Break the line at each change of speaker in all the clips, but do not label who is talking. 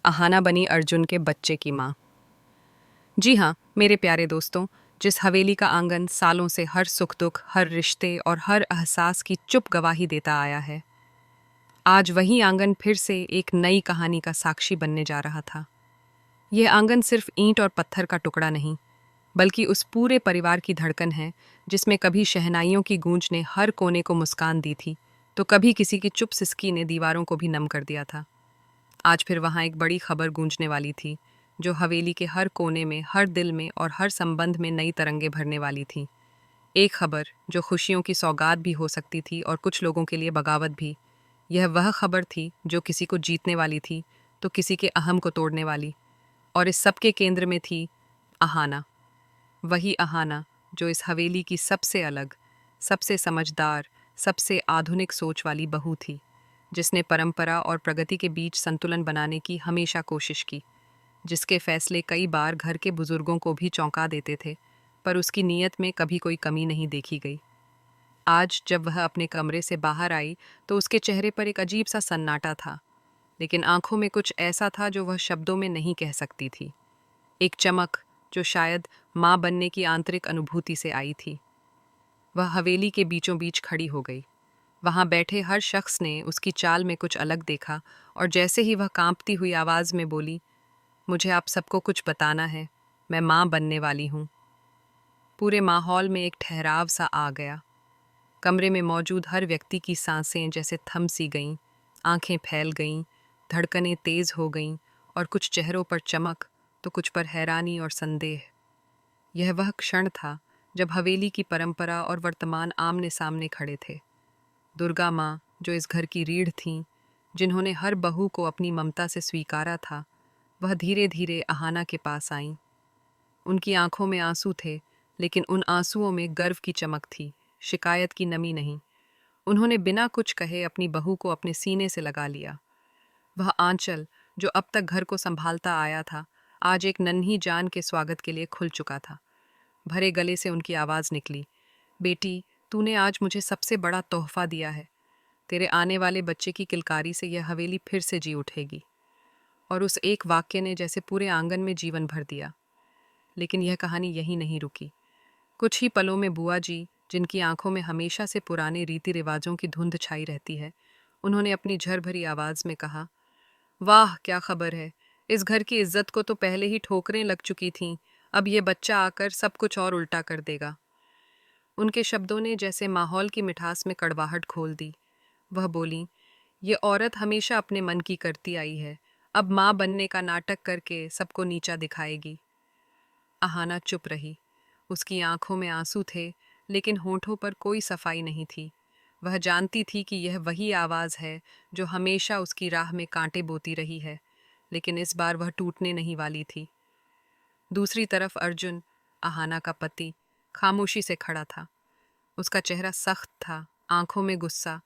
आहाना बनी अर्जुन के बच्चे की माँ। जी हाँ मेरे प्यारे दोस्तों, जिस हवेली का आंगन सालों से हर सुख दुख, हर रिश्ते और हर एहसास की चुप गवाही देता आया है, आज वही आंगन फिर से एक नई कहानी का साक्षी बनने जा रहा था। यह आंगन सिर्फ ईंट और पत्थर का टुकड़ा नहीं, बल्कि उस पूरे परिवार की धड़कन है जिसमें कभी शहनाइयों की गूंज ने हर कोने को मुस्कान दी थी, तो कभी किसी की चुप सिसकी ने दीवारों को भी नम कर दिया था। आज फिर वहाँ एक बड़ी खबर गूंजने वाली थी, जो हवेली के हर कोने में, हर दिल में और हर संबंध में नई तरंगे भरने वाली थी। एक खबर जो खुशियों की सौगात भी हो सकती थी और कुछ लोगों के लिए बगावत भी। यह वह खबर थी जो किसी को जीतने वाली थी तो किसी के अहम को तोड़ने वाली। और इस सब के केंद्र में थी आहाना। वही आहाना जो इस हवेली की सबसे अलग, सबसे समझदार, सबसे आधुनिक सोच वाली बहू थी, जिसने परंपरा और प्रगति के बीच संतुलन बनाने की हमेशा कोशिश की, जिसके फैसले कई बार घर के बुजुर्गों को भी चौंका देते थे, पर उसकी नीयत में कभी कोई कमी नहीं देखी गई। आज जब वह अपने कमरे से बाहर आई तो उसके चेहरे पर एक अजीब सा सन्नाटा था, लेकिन आंखों में कुछ ऐसा था जो वह शब्दों में नहीं कह सकती थी। एक चमक जो शायद माँ बनने की आंतरिक अनुभूति से आई थी। वह हवेली के बीचों बीच खड़ी हो गई। वहां बैठे हर शख्स ने उसकी चाल में कुछ अलग देखा, और जैसे ही वह कांपती हुई आवाज में बोली, मुझे आप सबको कुछ बताना है, मैं माँ बनने वाली हूँ। पूरे माहौल में एक ठहराव सा आ गया। कमरे में मौजूद हर व्यक्ति की सांसें जैसे थम सी गईं, आंखें फैल गईं, धड़कनें तेज हो गईं, और कुछ चेहरों पर चमक तो कुछ पर हैरानी और संदेह। यह वह क्षण था जब हवेली की परंपरा और वर्तमान आमने सामने खड़े थे। दुर्गा माँ, जो इस घर की रीढ़ थीं, जिन्होंने हर बहू को अपनी ममता से स्वीकारा था, वह धीरे धीरे आहाना के पास आईं। उनकी आंखों में आंसू थे, लेकिन उन आंसुओं में गर्व की चमक थी, शिकायत की नमी नहीं। उन्होंने बिना कुछ कहे अपनी बहू को अपने सीने से लगा लिया। वह आंचल जो अब तक घर को संभालता आया था, आज एक नन्ही जान के स्वागत के लिए खुल चुका था। भरे गले से उनकी आवाज़ निकली, बेटी, तूने आज मुझे सबसे बड़ा तोहफा दिया है। तेरे आने वाले बच्चे की किलकारी से यह हवेली फिर से जी उठेगी। और उस एक वाक्य ने जैसे पूरे आंगन में जीवन भर दिया। लेकिन यह कहानी यहीं नहीं रुकी। कुछ ही पलों में बुआ जी, जिनकी आंखों में हमेशा से पुराने रीति रिवाजों की धुंध छाई रहती है, उन्होंने अपनी झर भरी आवाज में कहा, वाह क्या खबर है। इस घर की इज्जत को तो पहले ही ठोकरें लग चुकी थीं, अब ये बच्चा आकर सब कुछ और उल्टा कर देगा। उनके शब्दों ने जैसे माहौल की मिठास में कड़वाहट खोल दी। वह बोली, ये औरत हमेशा अपने मन की करती आई है, अब माँ बनने का नाटक करके सबको नीचा दिखाएगी। आहाना चुप रही। उसकी आंखों में आंसू थे, लेकिन होठों पर कोई सफाई नहीं थी। वह जानती थी कि यह वही आवाज है जो हमेशा उसकी राह में कांटे बोती रही है, लेकिन इस बार वह टूटने नहीं वाली थी। दूसरी तरफ अर्जुन, आहाना का पति, खामोशी से खड़ा था। उसका चेहरा सख्त था, आंखों में गुस्सा,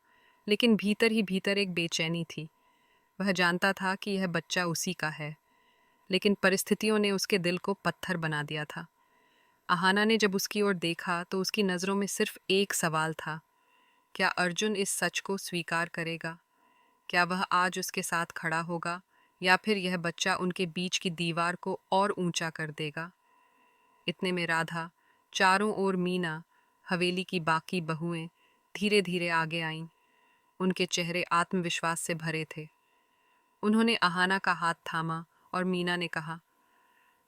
लेकिन भीतर ही भीतर एक बेचैनी थी। वह जानता था कि यह बच्चा उसी का है, लेकिन परिस्थितियों ने उसके दिल को पत्थर बना दिया था। आहाना ने जब उसकी ओर देखा तो उसकी नज़रों में सिर्फ एक सवाल था, क्या अर्जुन इस सच को स्वीकार करेगा? क्या वह आज उसके साथ खड़ा होगा, या फिर यह बच्चा उनके बीच की दीवार को और ऊंचा कर देगा? इतने में राधा, चारों ओर मीना, हवेली की बाकी बहुएं धीरे धीरे आगे आईं। उनके चेहरे आत्मविश्वास से भरे थे। उन्होंने आहाना का हाथ थामा और मीना ने कहा,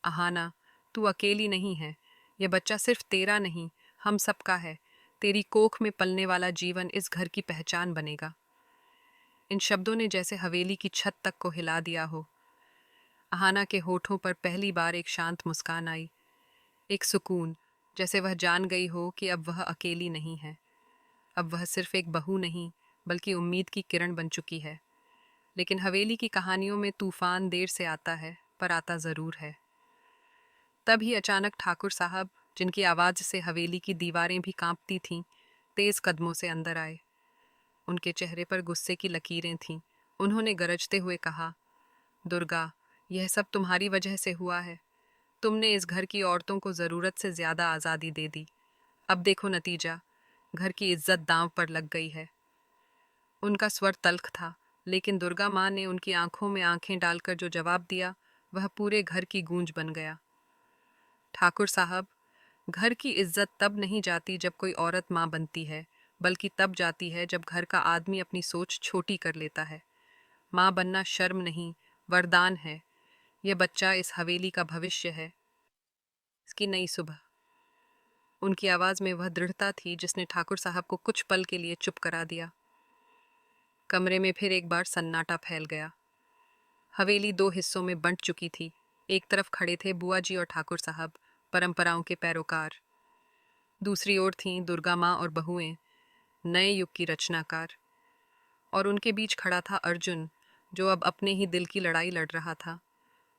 आहाना, तू अकेली नहीं है। यह बच्चा सिर्फ तेरा नहीं, हम सबका है। तेरी कोख में पलने वाला जीवन इस घर की पहचान बनेगा। इन शब्दों ने जैसे हवेली की छत तक को हिला दिया हो। आहाना के होठों पर पहली बार एक शांत मुस्कान आई, एक सुकून, जैसे वह जान गई हो कि अब वह अकेली नहीं है। अब वह सिर्फ एक बहू नहीं, बल्कि उम्मीद की किरण बन चुकी है। लेकिन हवेली की कहानियों में तूफान देर से आता है, पर आता ज़रूर है। तभी अचानक ठाकुर साहब, जिनकी आवाज़ से हवेली की दीवारें भी कांपती थीं, तेज कदमों से अंदर आए। उनके चेहरे पर गुस्से की लकीरें थीं। उन्होंने गरजते हुए कहा, दुर्गा, यह सब तुम्हारी वजह से हुआ है। तुमने इस घर की औरतों को ज़रूरत से ज़्यादा आज़ादी दे दी। अब देखो नतीजा, घर की इज्जत दांव पर लग गई है। उनका स्वर तल्ख था, लेकिन दुर्गा माँ ने उनकी आंखों में आंखें डालकर जो जवाब दिया वह पूरे घर की गूंज बन गया। ठाकुर साहब, घर की इज्जत तब नहीं जाती जब कोई औरत माँ बनती है, बल्कि तब जाती है जब घर का आदमी अपनी सोच छोटी कर लेता है। माँ बनना शर्म नहीं, वरदान है। यह बच्चा इस हवेली का भविष्य है, इसकी नई सुबह। उनकी आवाज में वह दृढ़ता थी जिसने ठाकुर साहब को कुछ पल के लिए चुप करा दिया। कमरे में फिर एक बार सन्नाटा फैल गया। हवेली दो हिस्सों में बंट चुकी थी। एक तरफ खड़े थे बुआ जी और ठाकुर साहब, परंपराओं के पैरोकार। दूसरी ओर थीं दुर्गा माँ और बहुएं, नए युग की रचनाकार। और उनके बीच खड़ा था अर्जुन, जो अब अपने ही दिल की लड़ाई लड़ रहा था।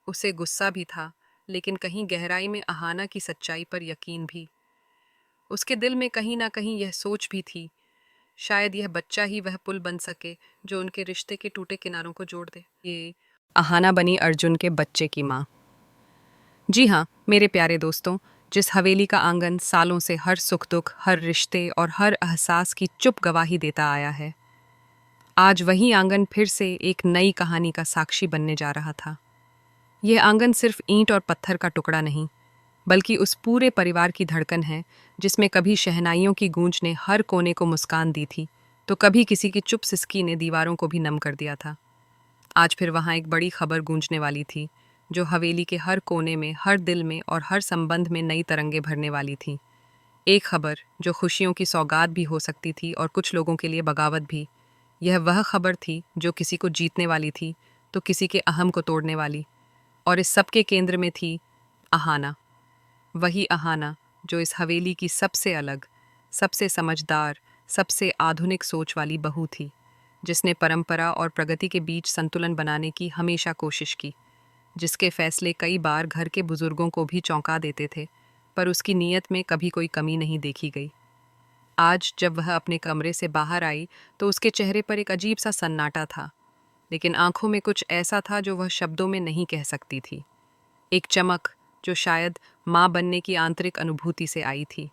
उसे गुस्सा भी था, लेकिन कहीं गहराई में अहाना की सच्चाई पर यकीन भी। उसके दिल में कहीं ना कहीं यह सोच भी थी, शायद यह बच्चा ही वह पुल बन सके जो उनके रिश्ते के टूटे किनारों को जोड़ दे। ये अहाना बनी अर्जुन के बच्चे की माँ। जी हाँ मेरे प्यारे दोस्तों, जिस हवेली का आंगन सालों से हर सुख दुख, हर रिश्ते और हर एहसास की चुप गवाही देता आया है, आज वही आंगन फिर से एक नई कहानी का साक्षी बनने जा रहा था। यह आंगन सिर्फ ईंट और पत्थर का टुकड़ा नहीं, बल्कि उस पूरे परिवार की धड़कन है जिसमें कभी शहनाइयों की गूंज ने हर कोने को मुस्कान दी थी, तो कभी किसी की चुप सिसकी ने दीवारों को भी नम कर दिया था। आज फिर वहाँ एक बड़ी खबर गूंजने वाली थी, जो हवेली के हर कोने में, हर दिल में और हर संबंध में नई तरंगे भरने वाली थी। एक खबर जो खुशियों की सौगात भी हो सकती थी और कुछ लोगों के लिए बगावत भी। यह वह खबर थी जो किसी को जीतने वाली थी तो किसी के अहम को तोड़ने वाली। और इस सब के केंद्र में थी अहाना। वही अहाना जो इस हवेली की सबसे अलग, सबसे समझदार, सबसे आधुनिक सोच वाली बहू थी, जिसने परंपरा और प्रगति के बीच संतुलन बनाने की हमेशा कोशिश की, जिसके फैसले कई बार घर के बुजुर्गों को भी चौंका देते थे, पर उसकी नीयत में कभी कोई कमी नहीं देखी गई। आज जब वह अपने कमरे से बाहर आई तो उसके चेहरे पर एक अजीब सा सन्नाटा था, लेकिन आंखों में कुछ ऐसा था जो वह शब्दों में नहीं कह सकती थी। एक चमक जो शायद माँ बनने की आंतरिक अनुभूति से आई थी।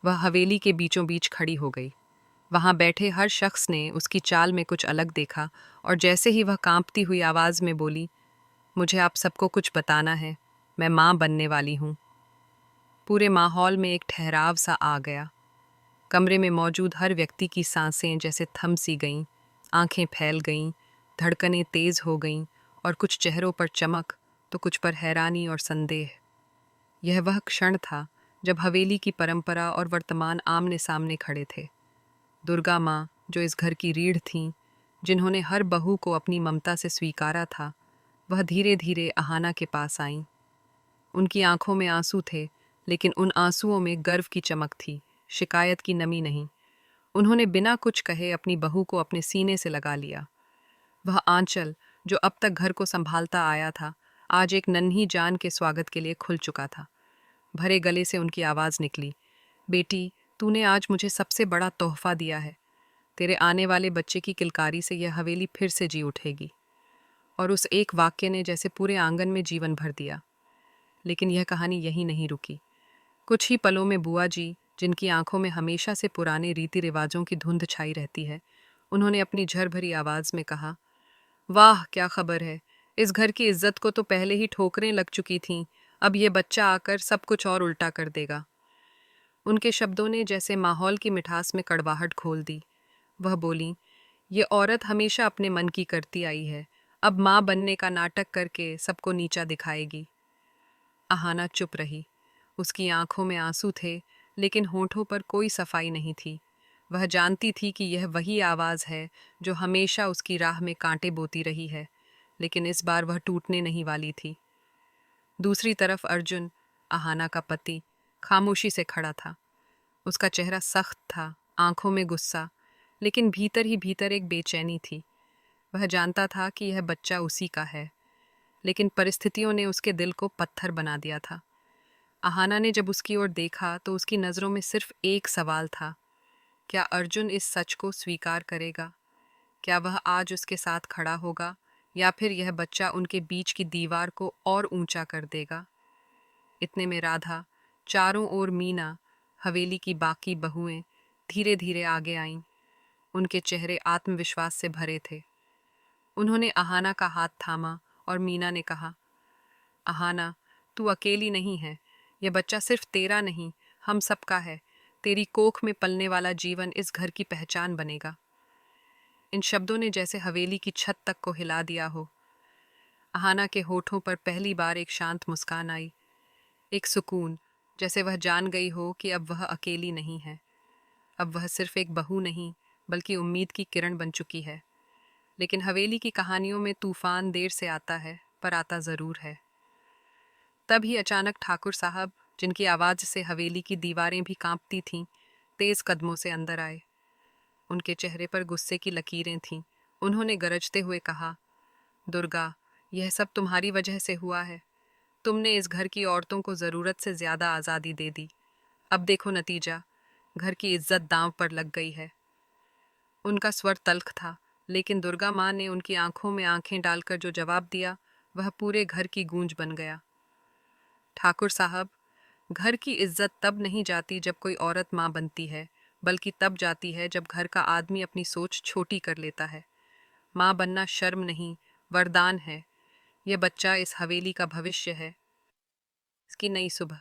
वह हवेली के बीचों बीच खड़ी हो गई। वहाँ बैठे हर शख्स ने उसकी चाल में कुछ अलग देखा, और जैसे ही वह कांपती हुई आवाज़ में बोली, मुझे आप सबको कुछ बताना है, मैं माँ बनने वाली हूँ। पूरे माहौल में एक ठहराव सा आ गया। कमरे में मौजूद हर व्यक्ति की सांसें जैसे थम सी गईं, आंखें फैल गईं, धड़कनें तेज हो गईं, और कुछ चेहरों पर चमक तो कुछ पर हैरानी और संदेह। यह वह क्षण था जब हवेली की परंपरा और वर्तमान आमने सामने खड़े थे। दुर्गा माँ, जो इस घर की रीढ़ थीं, जिन्होंने हर बहू को अपनी ममता से स्वीकारा था, वह धीरे धीरे अहाना के पास आईं। उनकी आंखों में आंसू थे, लेकिन उन आंसुओं में गर्व की चमक थी, शिकायत की नमी नहीं। उन्होंने बिना कुछ कहे अपनी बहू को अपने सीने से लगा लिया। वह आंचल जो अब तक घर को संभालता आया था, आज एक नन्ही जान के स्वागत के लिए खुल चुका था। भरे गले से उनकी आवाज़ निकली, बेटी, तूने आज मुझे सबसे बड़ा तोहफा दिया है। तेरे आने वाले बच्चे की किलकारी से यह हवेली फिर से जी उठेगी। और उस एक वाक्य ने जैसे पूरे आंगन में जीवन भर दिया। लेकिन यह कहानी यहीं नहीं रुकी। कुछ ही पलों में बुआ जी, जिनकी आंखों में हमेशा से पुराने रीति रिवाजों की धुंध छाई रहती है, उन्होंने अपनी झर भरी आवाज़ में कहा, वाह क्या खबर है। इस घर की इज्जत को तो पहले ही ठोकरें लग चुकी थीं, अब ये बच्चा आकर सब कुछ और उल्टा कर देगा। उनके शब्दों ने जैसे माहौल की मिठास में कड़वाहट खोल दी। वह बोली, ये औरत हमेशा अपने मन की करती आई है, अब माँ बनने का नाटक करके सबको नीचा दिखाएगी। अहाना चुप रही। उसकी आंखों में आंसू थे, लेकिन होठों पर कोई सफाई नहीं थी। वह जानती थी कि यह वही आवाज़ है जो हमेशा उसकी राह में कांटे बोती रही है, लेकिन इस बार वह टूटने नहीं वाली थी। दूसरी तरफ अर्जुन, अहाना का पति, खामोशी से खड़ा था। उसका चेहरा सख्त था, आंखों में गुस्सा, लेकिन भीतर ही भीतर एक बेचैनी थी। वह जानता था कि यह बच्चा उसी का है, लेकिन परिस्थितियों ने उसके दिल को पत्थर बना दिया था। अहाना ने जब उसकी ओर देखा तो उसकी नज़रों में सिर्फ एक सवाल था, क्या अर्जुन इस सच को स्वीकार करेगा? क्या वह आज उसके साथ खड़ा होगा, या फिर यह बच्चा उनके बीच की दीवार को और ऊंचा कर देगा? इतने में राधा, चारों ओर मीना, हवेली की बाकी बहुएं धीरे धीरे आगे आईं। उनके चेहरे आत्मविश्वास से भरे थे। उन्होंने अहाना का हाथ थामा और मीना ने कहा, अहाना, तू अकेली नहीं है। यह बच्चा सिर्फ तेरा नहीं, हम सबका है। तेरी कोख में पलने वाला जीवन इस घर की पहचान बनेगा। इन शब्दों ने जैसे हवेली की छत तक को हिला दिया हो। अहाना के होठों पर पहली बार एक शांत मुस्कान आई, एक सुकून, जैसे वह जान गई हो कि अब वह अकेली नहीं है। अब वह सिर्फ एक बहू नहीं, बल्कि उम्मीद की किरण बन चुकी है। लेकिन हवेली की कहानियों में तूफान देर से आता है, पर आता ज़रूर है। तभी अचानक ठाकुर साहब, जिनकी आवाज़ से हवेली की दीवारें भी कांपती थीं, तेज़ कदमों से अंदर आए। उनके चेहरे पर गुस्से की लकीरें थीं। उन्होंने गरजते हुए कहा, दुर्गा, यह सब तुम्हारी वजह से हुआ है। तुमने इस घर की औरतों को ज़रूरत से ज़्यादा आज़ादी दे दी। अब देखो नतीजा, घर की इज्जत दांव पर लग गई है। उनका स्वर तल्ख था, लेकिन दुर्गा माँ ने उनकी आंखों में आंखें डालकर जो जवाब दिया, वह पूरे घर की गूंज बन गया। ठाकुर साहब, घर की इज्जत तब नहीं जाती जब कोई औरत माँ बनती है, बल्कि तब जाती है जब घर का आदमी अपनी सोच छोटी कर लेता है। माँ बनना शर्म नहीं, वरदान है। यह बच्चा इस हवेली का भविष्य है, इसकी नई सुबह।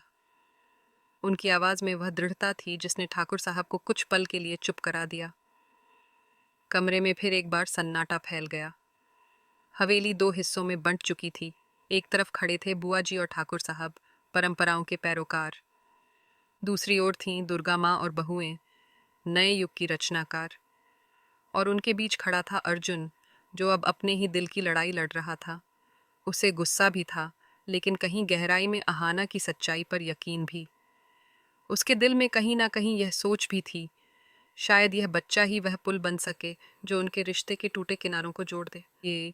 उनकी आवाज़ में वह दृढ़ता थी जिसने ठाकुर साहब को कुछ पल के लिए चुप करा दिया। कमरे में फिर एक बार सन्नाटा फैल गया। हवेली दो हिस्सों में बंट चुकी थी। एक तरफ खड़े थे बुआ जी और ठाकुर साहब, परंपराओं के पैरोकार। दूसरी ओर थीं दुर्गा माँ और बहुएं, नए युग की रचनाकार। और उनके बीच खड़ा था अर्जुन, जो अब अपने ही दिल की लड़ाई लड़ रहा था। उसे गुस्सा भी था, लेकिन कहीं गहराई में अहाना की सच्चाई पर यकीन भी। उसके दिल में कहीं ना कहीं यह सोच भी थी, शायद यह बच्चा ही वह पुल बन सके जो उनके रिश्ते के टूटे किनारों को जोड़ दे। ये